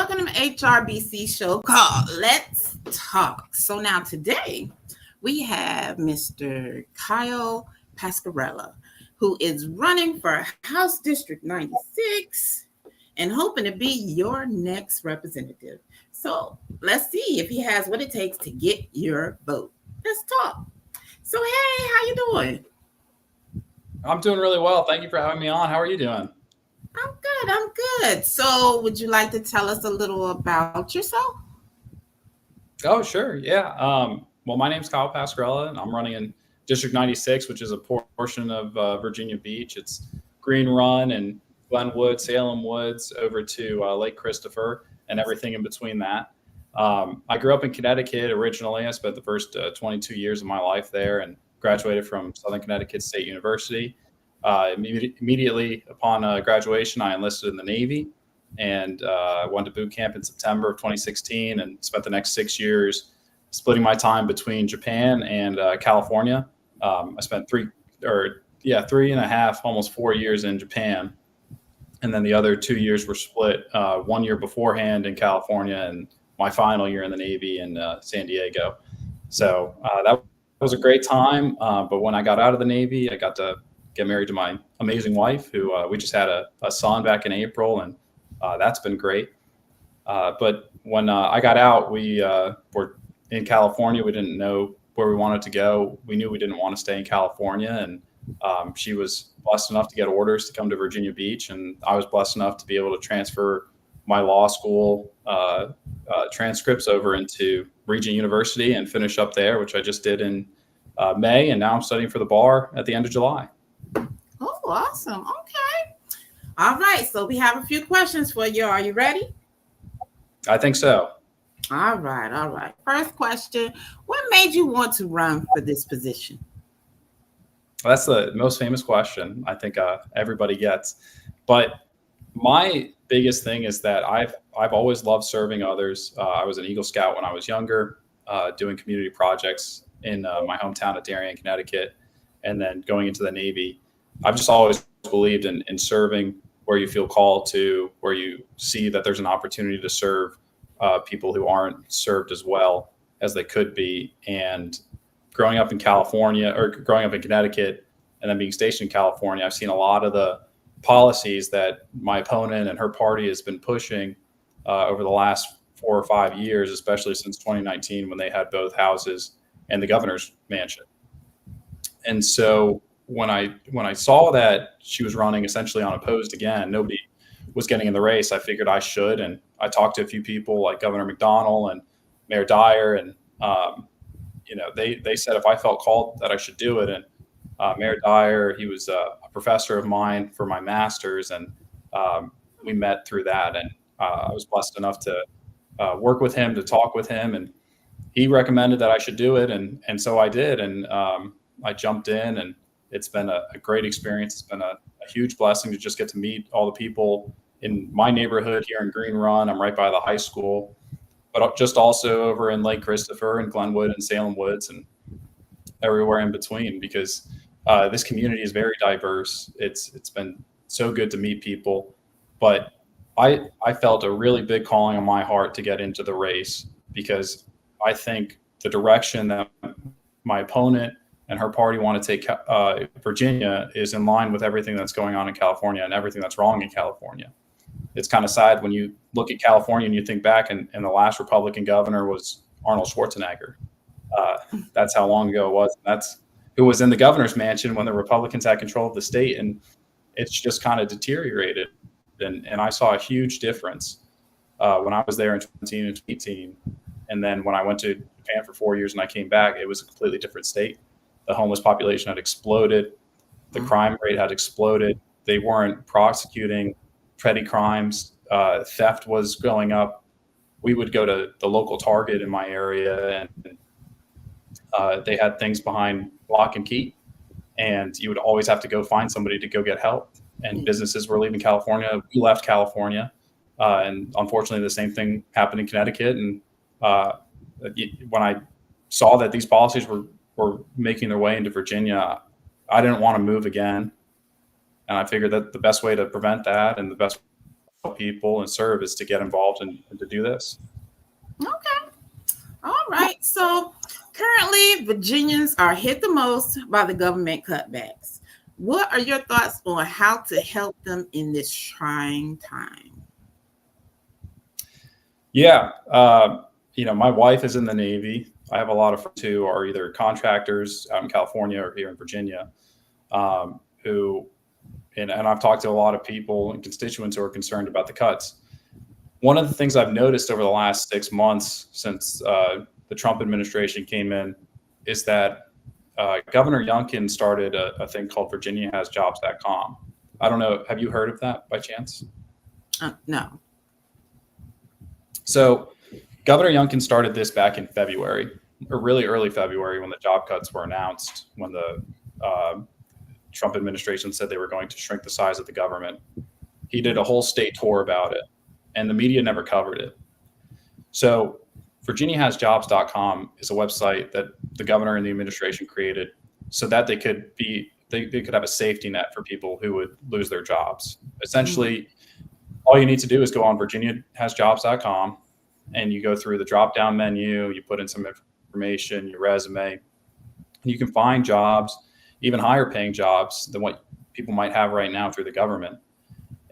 welcome to HRBC show called Let's Talk. So now today we have Mr. Kyle Pasquarella, who is running for House District 96 and hoping to be your next representative. So let's see if he has what it takes to get your vote. Let's talk. So hey, how you doing? I'm doing really well. Thank you for having me on. How are you doing? I'm good. I'm good. So would you like to tell us a little about yourself? Oh, sure. Yeah. Well, my name's Kyle Pasquarella, and I'm running in District 96, which is a portion of Virginia Beach. It's Green Run and Glenwood, Salem Woods, over to Lake Christopher, and everything in between that. I grew up in Connecticut originally. I spent the first 22 years of my life there and graduated from Southern Connecticut State University. Immediately upon graduation, I enlisted in the Navy and went to boot camp in September of 2016 and spent the next 6 years splitting my time between Japan and California. I spent 3.5, almost 4 years in Japan. And then the other 2 years were split 1 year beforehand in California and my final year in the Navy in San Diego. So that was a great time. But when I got out of the Navy, I got to get married to my amazing wife, who we just had a son back in April, and that's been great. But when I got out, we were in California. We didn't know where we wanted to go. We knew we didn't want to stay in California, and she was blessed enough to get orders to come to Virginia Beach, and I was blessed enough to be able to transfer my law school transcripts over into Regent University and finish up there, which I just did in May, and now I'm studying for the bar at the end of July. Oh, awesome. Okay. All right. So we have a few questions for you. Are you ready? I think so. All right. All right. First question. What made you want to run for this position? Well, that's the most famous question I think everybody gets. But my biggest thing is that I've always loved serving others. I was an Eagle Scout when I was younger, doing community projects in my hometown of Darien, Connecticut, and then going into the Navy. I've just always believed in serving where you feel called to, where you see that there's an opportunity to serve people who aren't served as well as they could be. And growing up in California, or growing up in Connecticut and then being stationed in California, I've seen a lot of the policies that my opponent and her party has been pushing over the last 4 or 5 years, especially since 2019 when they had both houses and the governor's mansion. And so when I saw that she was running essentially unopposed again, nobody was getting in the race, I figured I should. And I talked to a few people like Governor McDonnell and Mayor Dyer, and they said if I felt called that I should do it. And Mayor Dyer, he was a professor of mine for my master's, and we met through that. And I was blessed enough to work with him, to talk with him, and he recommended that I should do it. And so I did. And I jumped in, and it's been a great experience. It's been a huge blessing to just get to meet all the people in my neighborhood here in Green Run. I'm right by the high school, but just also over in Lake Christopher and Glenwood and Salem Woods and everywhere in between, because this community is very diverse. It's been so good to meet people, but I felt a really big calling on my heart to get into the race, because I think the direction that my opponent and her party want to take Virginia is in line with everything that's going on in California and everything that's wrong in California. It's kind of sad when you look at California and you think back, and the last Republican governor was Arnold Schwarzenegger. That's how long ago it was. That's who was in the governor's mansion when the Republicans had control of the state, and it's just kind of deteriorated. And I saw a huge difference when I was there in 2017 and 2018. And then when I went to Japan for 4 years and I came back, it was a completely different state. The homeless population had exploded. The crime rate had exploded. They weren't prosecuting petty crimes. Theft was going up. We would go to the local Target in my area, and they had things behind lock and key, and you would always have to go find somebody to go get help. And businesses were leaving California. We left California, and unfortunately, the same thing happened in Connecticut. And when I saw that these policies were making their way into Virginia, I didn't want to move again. And I figured that the best way to prevent that and the best people and serve is to get involved and to do this. Okay. All right. So currently, Virginians are hit the most by the government cutbacks. What are your thoughts on how to help them in this trying time? Yeah. My wife is in the Navy. I have a lot of friends who are either contractors out in California or here in Virginia, who, and I've talked to a lot of people and constituents who are concerned about the cuts. One of the things I've noticed over the last 6 months since the Trump administration came in is that Governor Youngkin started a thing called VirginiaHasJobs.com. I don't know. Have you heard of that by chance? No. So Governor Youngkin started this back in February, or really early February, when the job cuts were announced, when the Trump administration said they were going to shrink the size of the government. He did a whole state tour about it, and the media never covered it. So VirginiaHasJobs.com is a website that the governor and the administration created so that they could have a safety net for people who would lose their jobs. Essentially, all you need to do is go on VirginiaHasJobs.com, and you go through the drop-down menu, you put in some information, your resume, and you can find jobs, even higher paying jobs than what people might have right now through the government,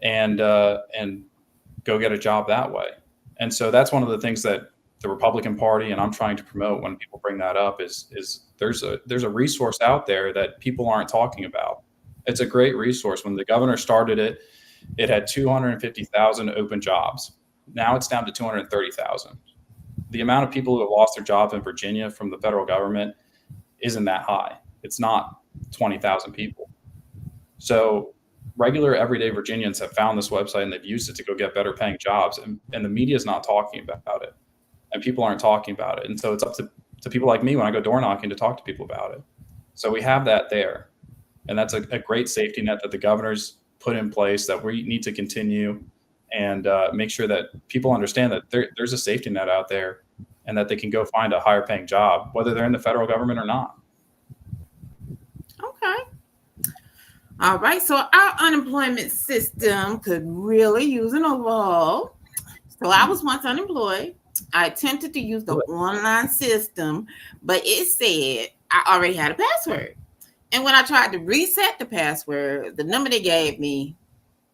and go get a job that way. And so that's one of the things that the Republican Party and I'm trying to promote when people bring that up is there's a resource out there that people aren't talking about. It's a great resource. When the governor started it, it had 250,000 open jobs. Now it's down to 230,000. The amount of people who have lost their jobs in Virginia from the federal government isn't that high. It's not 20,000 people. So regular everyday Virginians have found this website and they've used it to go get better paying jobs, and the media is not talking about it, and people aren't talking about it. And so it's up to people like me when I go door knocking to talk to people about it. So we have that there, and that's a great safety net that the governor's put in place that we need to continue and make sure that people understand that there's a safety net out there and that they can go find a higher paying job, whether they're in the federal government or not. Okay. All right. So our unemployment system could really use an overhaul. So I was once unemployed. I attempted to use the online system, but it said I already had a password. And when I tried to reset the password, the number they gave me,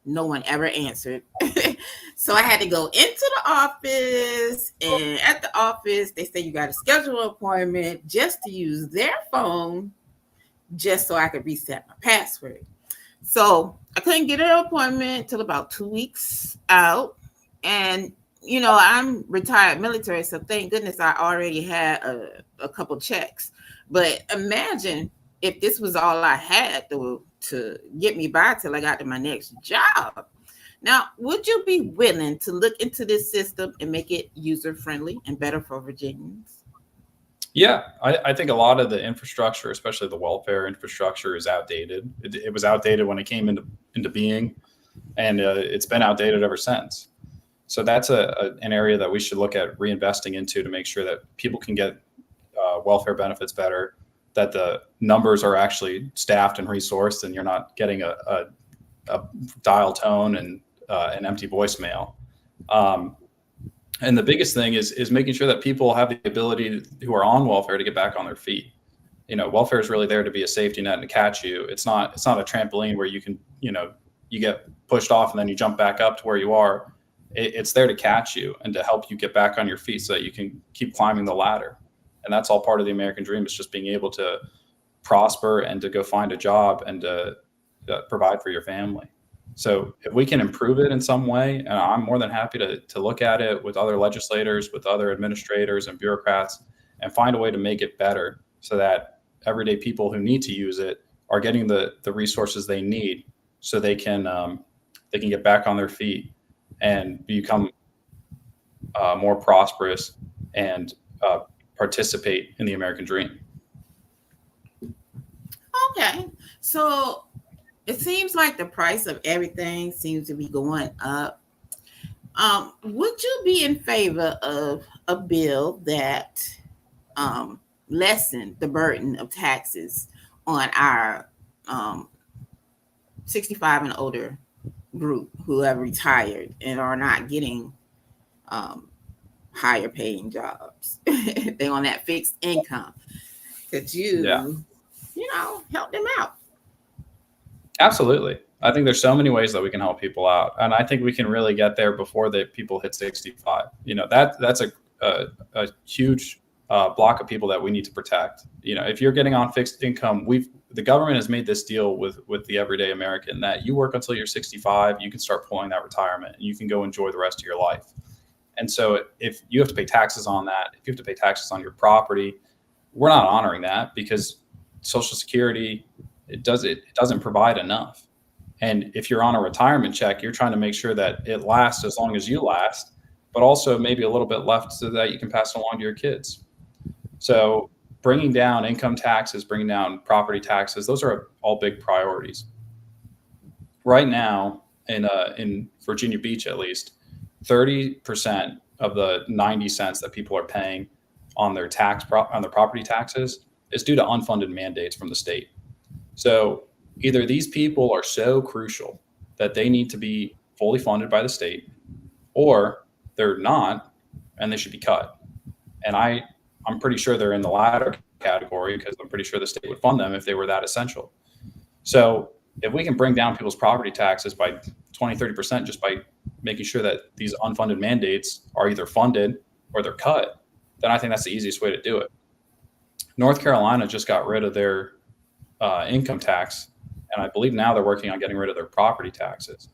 no one ever answered. So I had to go into the office, and at the office, they say you got to schedule an appointment just to use their phone, just so I could reset my password. So I couldn't get an appointment till about 2 weeks out. And, I'm retired military, so thank goodness I already had a couple checks. But imagine if this was all I had to get me by till I got to my next job. Now, would you be willing to look into this system and make it user-friendly and better for Virginians? Yeah, I think a lot of the infrastructure, especially the welfare infrastructure, is outdated. It was outdated when it came into being, and it's been outdated ever since. So that's an area that we should look at reinvesting into to make sure that people can get welfare benefits better, that the numbers are actually staffed and resourced, and you're not getting a dial tone and an empty voicemail. And the biggest thing is making sure that people have the ability who are on welfare to get back on their feet. Welfare is really there to be a safety net and to catch you. It's not a trampoline where you can, you get pushed off and then you jump back up to where you are. It's there to catch you and to help you get back on your feet so that you can keep climbing the ladder. And that's all part of the American dream, is just being able to prosper and to go find a job and to provide for your family. So if we can improve it in some way, and I'm more than happy to look at it with other legislators, with other administrators and bureaucrats, and find a way to make it better so that everyday people who need to use it are getting the resources they need so they can get back on their feet and become more prosperous and participate in the American dream. Okay. So it seems like the price of everything seems to be going up. Would you be in favor of a bill that lessen the burden of taxes on our 65 and older group who have retired and are not getting um, higher paying jobs. They're on that fixed income. Could Yeah, help them out? absolutely. I think there's so many ways that we can help people out, and I think we can really get there before the people hit 65. That's a huge block of people that we need to protect. If you're getting on fixed income, the government has made this deal with the everyday American that you work until you're 65, you can start pulling that retirement, and you can go enjoy the rest of your life. And so if you have to pay taxes on that, if you have to pay taxes on your property, we're not honoring that because Social Security it doesn't provide enough. And if you're on a retirement check, you're trying to make sure that it lasts as long as you last, but also maybe a little bit left so that you can pass it along to your kids. So bringing down income taxes, bringing down property taxes, those are all big priorities. Right now, in Virginia Beach, at least, 30% of the 90 cents that people are paying on their on their property taxes is due to unfunded mandates from the state. So either these people are so crucial that they need to be fully funded by the state, or they're not, and they should be cut. And I'm pretty sure they're in the latter category because I'm pretty sure the state would fund them if they were that essential. So if we can bring down people's property taxes by 20, 30% just by making sure that these unfunded mandates are either funded or they're cut, then I think that's the easiest way to do it. North Carolina just got rid of their income tax, and I believe now they're working on getting rid of their property taxes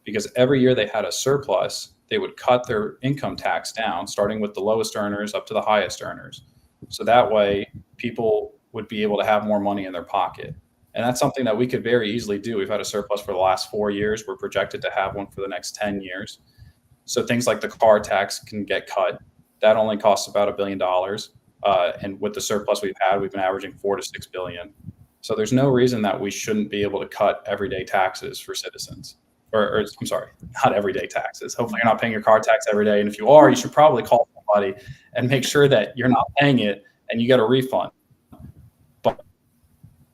because every year they had a surplus, they would cut their income tax down, starting with the lowest earners up to the highest earners. So that way people would be able to have more money in their pocket. And that's something that we could very easily do. We've had a surplus for the last 4 years. We're projected to have one for the next 10 years. So things like the car tax can get cut. That only costs about $1 billion. And with the surplus we've had, we've been averaging 4 to 6 billion. So there's no reason that we shouldn't be able to cut everyday taxes for citizens. Or I'm sorry, not everyday taxes. Hopefully you're not paying your car tax every day. And if you are, you should probably call somebody and make sure that you're not paying it and you get a refund. But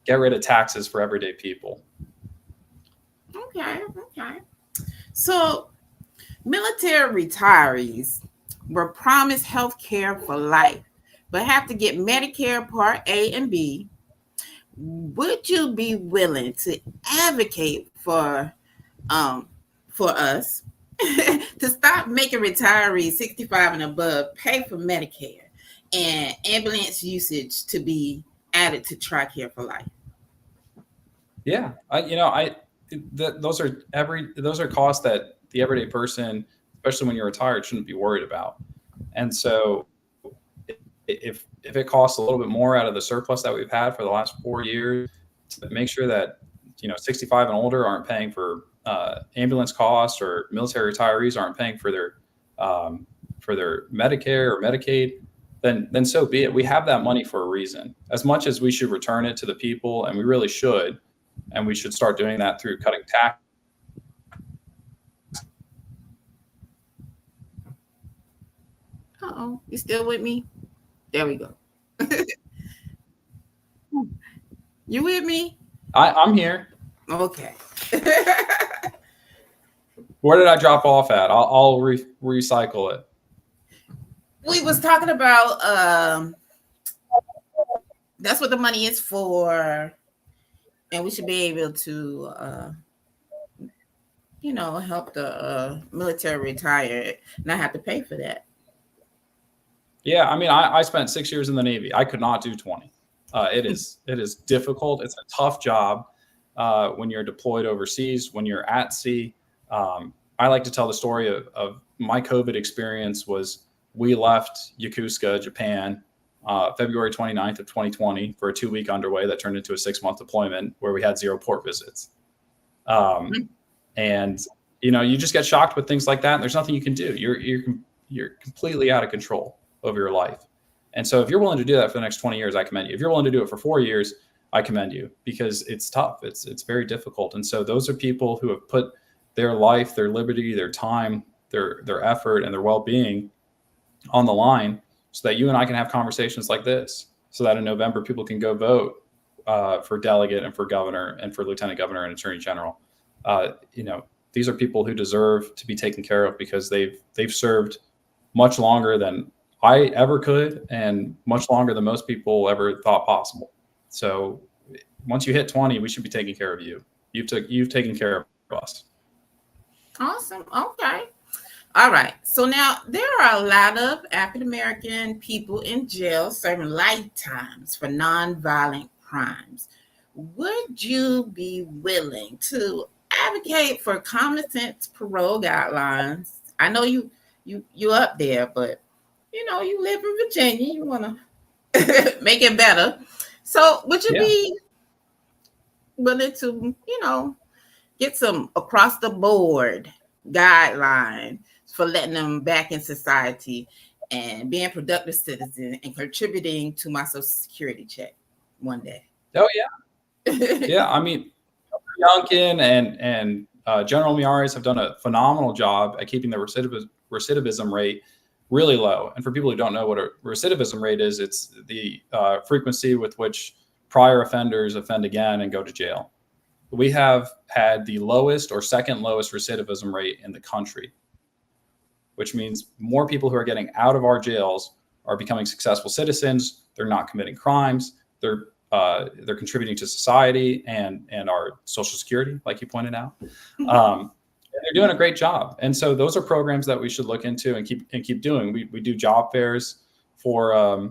get rid of taxes for everyday people. Okay. So military retirees were promised health care for life, but have to get Medicare Part A and B. Would you be willing to advocate for us to stop making retirees 65 and above pay for Medicare and ambulance usage to be added to TRICARE for life? Yeah, those are costs that the everyday person, especially when you're retired, shouldn't be worried about. And so if it costs a little bit more out of the surplus that we've had for the last 4 years, to make sure that 65 and older aren't paying for ambulance costs, or military retirees aren't paying for their Medicare or Medicaid, then so be it. We have that money for a reason. As much as we should return it to the people, and we really should, and we should start doing that through cutting tax. Uh-oh, you still with me? There we go. You with me? I'm here. Okay. Where did I drop off at? I'll recycle it. We was talking about that's what the money is for, and we should be able to help the military retired not have to pay for that. Yeah, I mean, I spent 6 years in the Navy. I could not do 20. It is difficult. It's a tough job when you're deployed overseas, when you're at sea. I like to tell the story of my COVID experience. Was we left Yokosuka, Japan, February 29th of 2020 for a 2-week underway that turned into a 6-month deployment where we had 0 port visits. And you just get shocked with things like that, and there's nothing you can do. You're completely out of control over your life. And so if you're willing to do that for the next 20 years, I commend you. If you're willing to do it for 4 years, I commend you, because it's tough. It's very difficult. And so those are people who have put their life, their liberty, their time, their effort, and their well-being on the line so that you and I can have conversations like this, so that in November people can go vote for delegate and for governor and for lieutenant governor and attorney general. these are people who deserve to be taken care of because they've served much longer than I ever could, and much longer than most people ever thought possible. So once you hit 20, we should be taking care of you. You've taken care of us. Awesome. Okay. All right. So now there are a lot of African American people in jail serving lifetimes for nonviolent crimes. Would you be willing to advocate for common sense parole guidelines? I know you up there, but you live in Virginia. You want to make it better. So would you Yeah. be willing to get some across the board guidelines for letting them back in society and being productive citizens and contributing to my social security check one day? Oh yeah. Yeah. I mean, Youngkin and General Miares have done a phenomenal job at keeping the recidivism rate really low. And for people who don't know what a recidivism rate is, it's the frequency with which prior offenders offend again and go to jail. We have had the lowest or second lowest recidivism rate in the country, which means more people who are getting out of our jails are becoming successful citizens. They're not committing crimes. They're contributing to society and our social security, like you pointed out. They're doing a great job. And so those are programs that we should look into and keep doing. We do job fairs for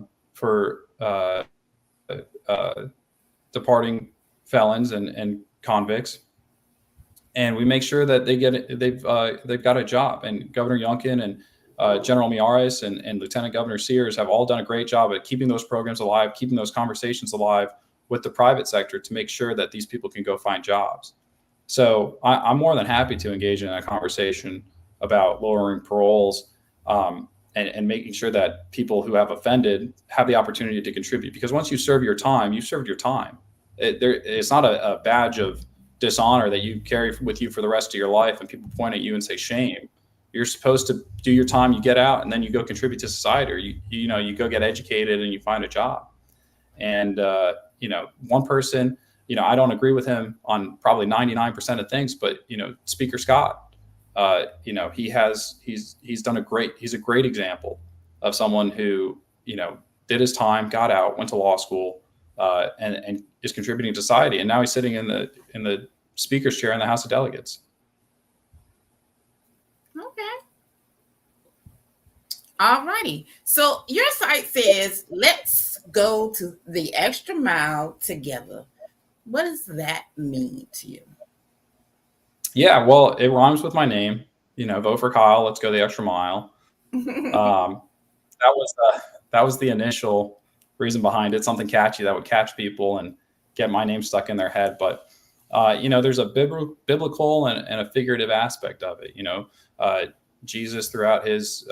departing felons and convicts, and we make sure that they've got a job. And Governor Youngkin and General Miares and Lieutenant Governor Sears have all done a great job at keeping those programs alive, keeping those conversations alive with the private sector to make sure that these people can go find jobs. So I'm more than happy to engage in a conversation about lowering paroles and making sure that people who have offended have the opportunity to contribute. Because once you serve your time, you've served your time. It's not a badge of dishonor that you carry with you for the rest of your life and people point at you and say shame. You're supposed to do your time, you get out, and then you go contribute to society, or you go get educated and you find a job. And one person, I don't agree with him on probably 99% of things, but Speaker Scott, he's done he's a great example of someone who did his time, got out, went to law school, and is contributing to society. And now he's sitting in the speaker's chair in the House of Delegates. Okay. All righty. So your site says, let's go to the extra mile together. What does that mean to you? Yeah, well, it rhymes with my name. Vote for Kyle. Let's go the extra mile. That was the initial reason behind it. Something catchy that would catch people and get my name stuck in their head. But there's a biblical and a figurative aspect of it. Jesus throughout his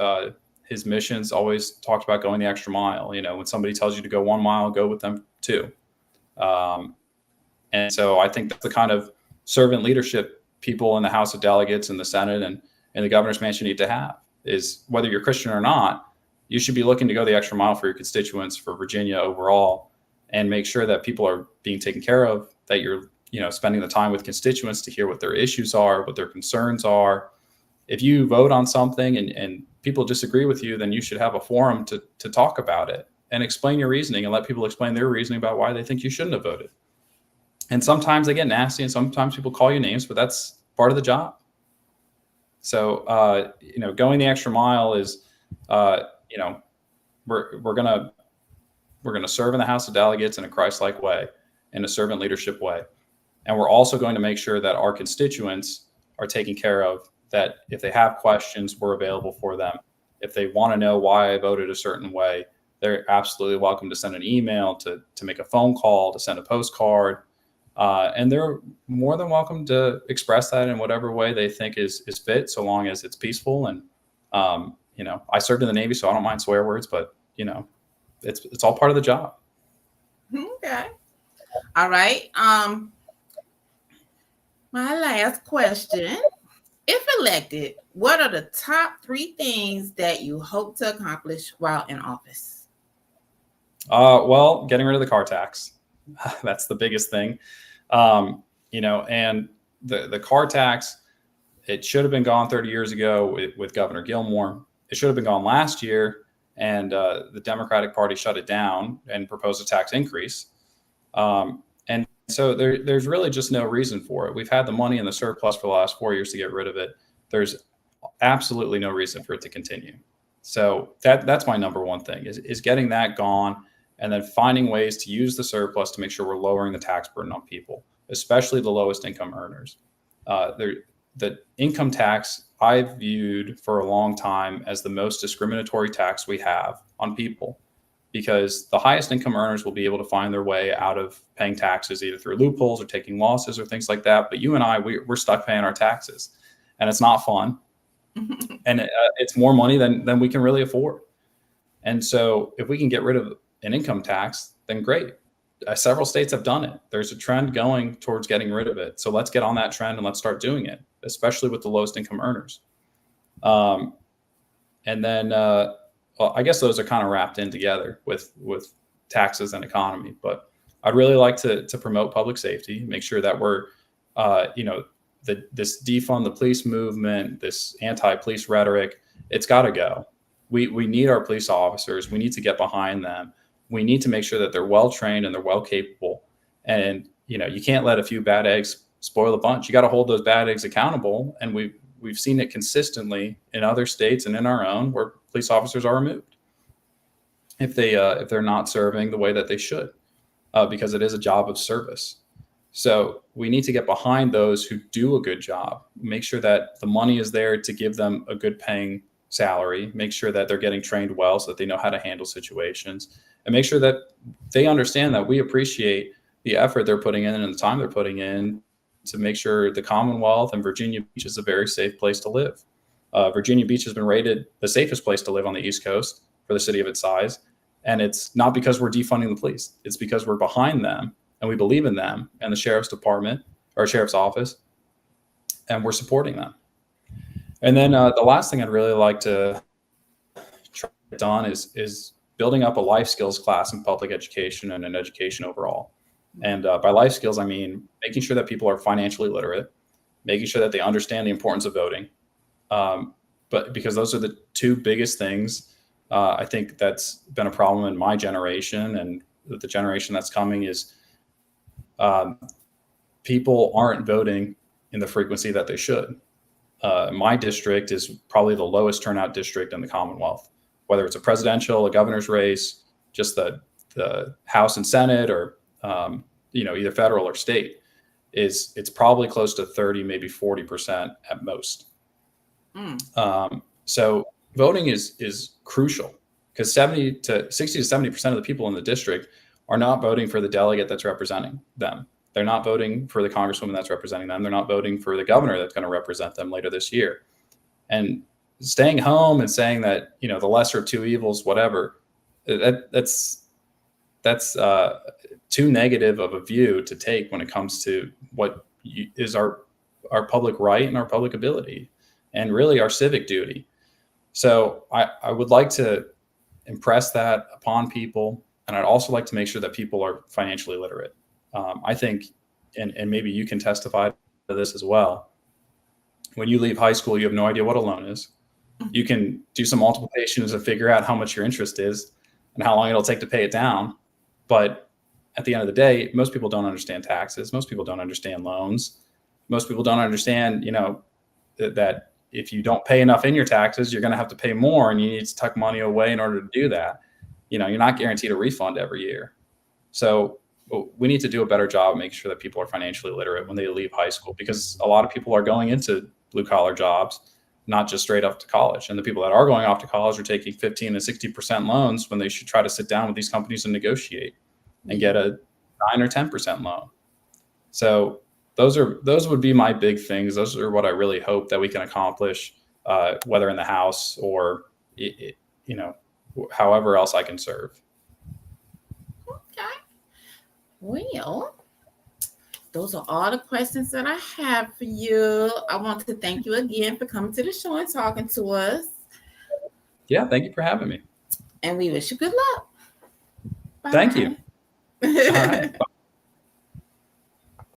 missions always talked about going the extra mile. When somebody tells you to go 1 mile, go with them 2. And so I think that's the kind of servant leadership people in the House of Delegates and the Senate and the governor's mansion need to have, is whether you're Christian or not, you should be looking to go the extra mile for your constituents, for Virginia overall, and make sure that people are being taken care of, that you're spending the time with constituents to hear what their issues are, what their concerns are. If you vote on something and people disagree with you, then you should have a forum to talk about it and explain your reasoning and let people explain their reasoning about why they think you shouldn't have voted. And sometimes they get nasty and sometimes people call you names, but that's part of the job. So, going the extra mile is, we're going to serve in the House of Delegates in a Christ-like way, in a servant leadership way. And we're also going to make sure that our constituents are taken care of, that if they have questions, we're available for them. If they want to know why I voted a certain way, they're absolutely welcome to send an email, to make a phone call, to send a postcard. And they're more than welcome to express that in whatever way they think is fit, so long as it's peaceful. And, I served in the Navy, so I don't mind swear words, but, it's all part of the job. Okay. All right. My last question. If elected, what are the top 3 things that you hope to accomplish while in office? Well, getting rid of the car tax. That's the biggest thing. And the car tax, It should have been gone 30 years ago with Governor Gilmore. It should have been gone last year, and the Democratic Party shut it down and proposed a tax increase. And so there's really just no reason for it. We've had the money in the surplus for the last 4 years to get rid of it. There's absolutely no reason for it to continue. So that's my number one thing is getting that gone, and then finding ways to use the surplus to make sure we're lowering the tax burden on people, especially the lowest income earners. The income tax I've viewed for a long time as the most discriminatory tax we have on people, because the highest income earners will be able to find their way out of paying taxes either through loopholes or taking losses or things like that. But you and I, we're stuck paying our taxes, and it's not fun. And it's more money than we can really afford. And so if we can get rid of an income tax, then great. Several states have done it. There's a trend going towards getting rid of it. So let's get on that trend and let's start doing it, especially with the lowest income earners. And then, well, I guess those are kind of wrapped in together with taxes and economy. But I'd really like to promote public safety, make sure that we're, this defund the police movement, this anti-police rhetoric, it's got to go. We need our police officers. We need to get behind them. We need to make sure that they're well trained and they're well capable. And you can't let a few bad eggs spoil the bunch. You got to hold those bad eggs accountable. And we've seen it consistently in other states and in our own, where police officers are removed if they're not serving the way that they should, because it is a job of service. So we need to get behind those who do a good job, make sure that the money is there to give them a good paying salary, make sure that they're getting trained well so that they know how to handle situations, and make sure that they understand that we appreciate the effort they're putting in and the time they're putting in to make sure the Commonwealth and Virginia Beach is a very safe place to live. Virginia Beach has been rated the safest place to live on the East Coast for the city of its size. And it's not because we're defunding the police. It's because we're behind them and we believe in them and the sheriff's department or sheriff's office, and we're supporting them. And then the last thing I'd really like to try to get done is building up a life skills class in public education and in education overall. And by life skills, I mean making sure that people are financially literate, making sure that they understand the importance of voting. But because those are the two biggest things, I think that's been a problem in my generation and the generation that's coming is people aren't voting in the frequency that they should. My district is probably the lowest turnout district in the Commonwealth, whether it's a presidential, a governor's race, just the House and Senate, or either federal or state. It's probably close to 30, maybe 40% at most. So voting is crucial, because 60 to 70% of the people in the district are not voting for the delegate that's representing them. They're not voting for the congresswoman that's representing them. They're not voting for the governor that's going to represent them later this year. And staying home and saying that, the lesser of two evils, whatever, that's too negative of a view to take when it comes to what is our public right and our public ability and really our civic duty. So I would like to impress that upon people. And I'd also like to make sure that people are financially literate. I think, and maybe you can testify to this as well, when you leave high school, you have no idea what a loan is. You can do some multiplications to figure out how much your interest is and how long it'll take to pay it down. But at the end of the day, most people don't understand taxes. Most people don't understand loans. Most people don't understand, that if you don't pay enough in your taxes, you're going to have to pay more, and you need to tuck money away in order to do that. You're not guaranteed a refund every year. So we need to do a better job of making sure that people are financially literate when they leave high school, because a lot of people are going into blue collar jobs, not just straight up to college. And the people that are going off to college are taking 15 and 60% loans when they should try to sit down with these companies and negotiate and get a 9 or 10% loan. So those would be my big things. Those are what I really hope that we can accomplish, whether in the House or, however else I can serve. Okay. Well, those are all the questions that I have for you. I want to thank you again for coming to the show and talking to us. Yeah, thank you for having me. And we wish you good luck. Bye. Thank you. All right. Bye.